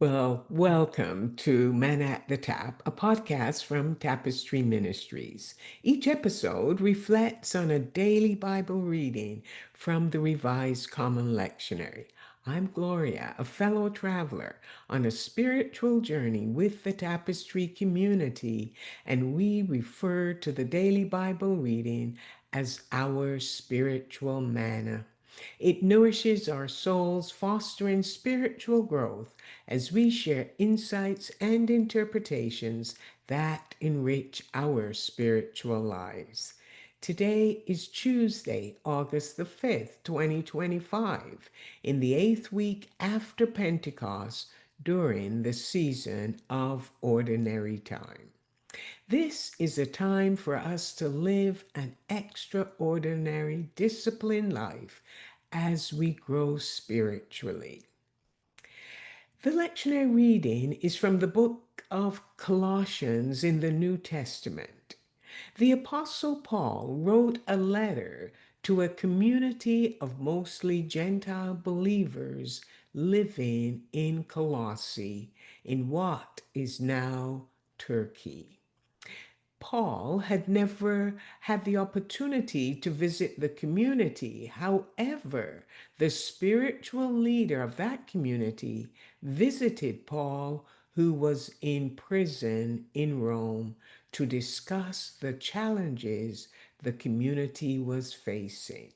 Well, welcome to Man at the Tap, a podcast from Tapestry Ministries. Each episode reflects on a daily Bible reading from the Revised Common Lectionary. I'm Gloria, a fellow traveler on a spiritual journey with the Tapestry community, and we refer to the daily Bible reading as our spiritual manna. It nourishes our souls, fostering spiritual growth as we share insights and interpretations that enrich our spiritual lives. Today is Tuesday, August the 5th, 2025, in the 8th week after Pentecost during the season of ordinary time. This is a time for us to live an extraordinary disciplined life as we grow spiritually. The lectionary reading is from the book of Colossians in the New Testament. The Apostle Paul wrote a letter to a community of mostly Gentile believers living in Colossae in what is now Turkey. Paul had never had the opportunity to visit the community. However, the spiritual leader of that community visited Paul, who was in prison in Rome, to discuss the challenges the community was facing.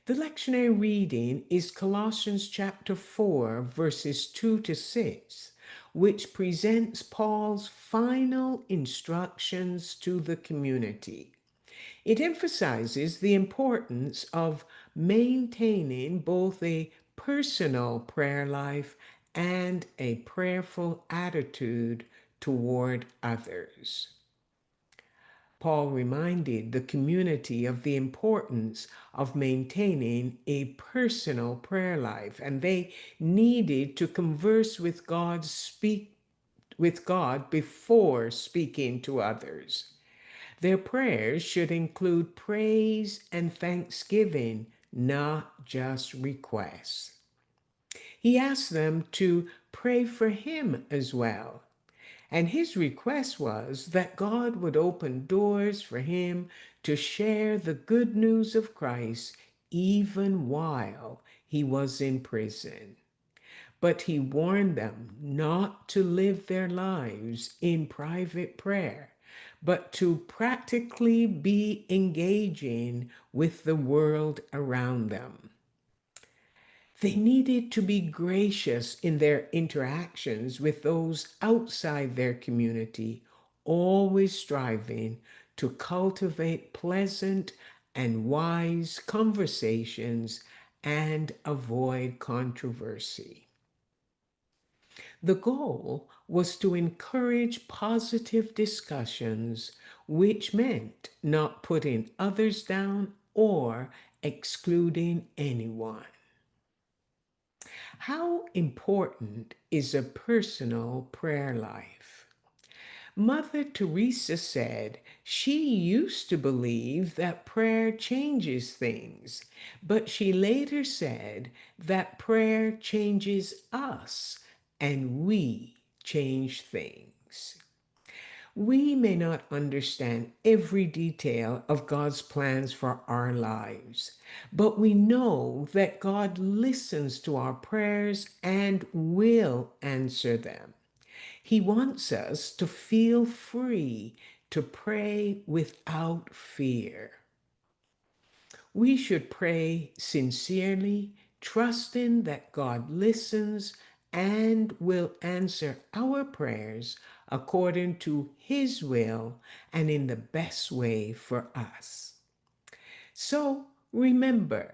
The lectionary reading is Colossians chapter 4, verses 2 to 6, which presents Paul's final instructions to the community. It emphasizes the importance of maintaining both a personal prayer life and a prayerful attitude toward others. Paul reminded the community of the importance of maintaining a personal prayer life, and they needed to converse with speak with God before speaking to others. Their prayers should include praise and thanksgiving, not just requests. He asked them to pray for him as well. And his request was that God would open doors for him to share the good news of Christ even while he was in prison. But he warned them not to live their lives in private prayer, but to practically be engaging with the world around them. They needed to be gracious in their interactions with those outside their community, always striving to cultivate pleasant and wise conversations and avoid controversy. The goal was to encourage positive discussions, which meant not putting others down or excluding anyone. How important is a personal prayer life? Mother Teresa said she used to believe that prayer changes things, but she later said that prayer changes us and we change things. We may not understand every detail of God's plans for our lives, but we know that God listens to our prayers and will answer them. He wants us to feel free to pray without fear. We should pray sincerely, trusting that God listens and will answer our prayers according to His will and in the best way for us. So remember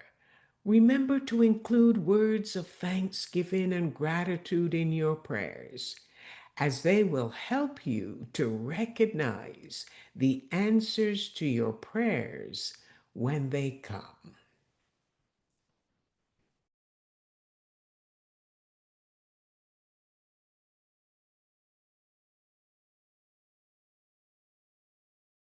to include words of thanksgiving and gratitude in your prayers, as they will help you to recognize the answers to your prayers when they come.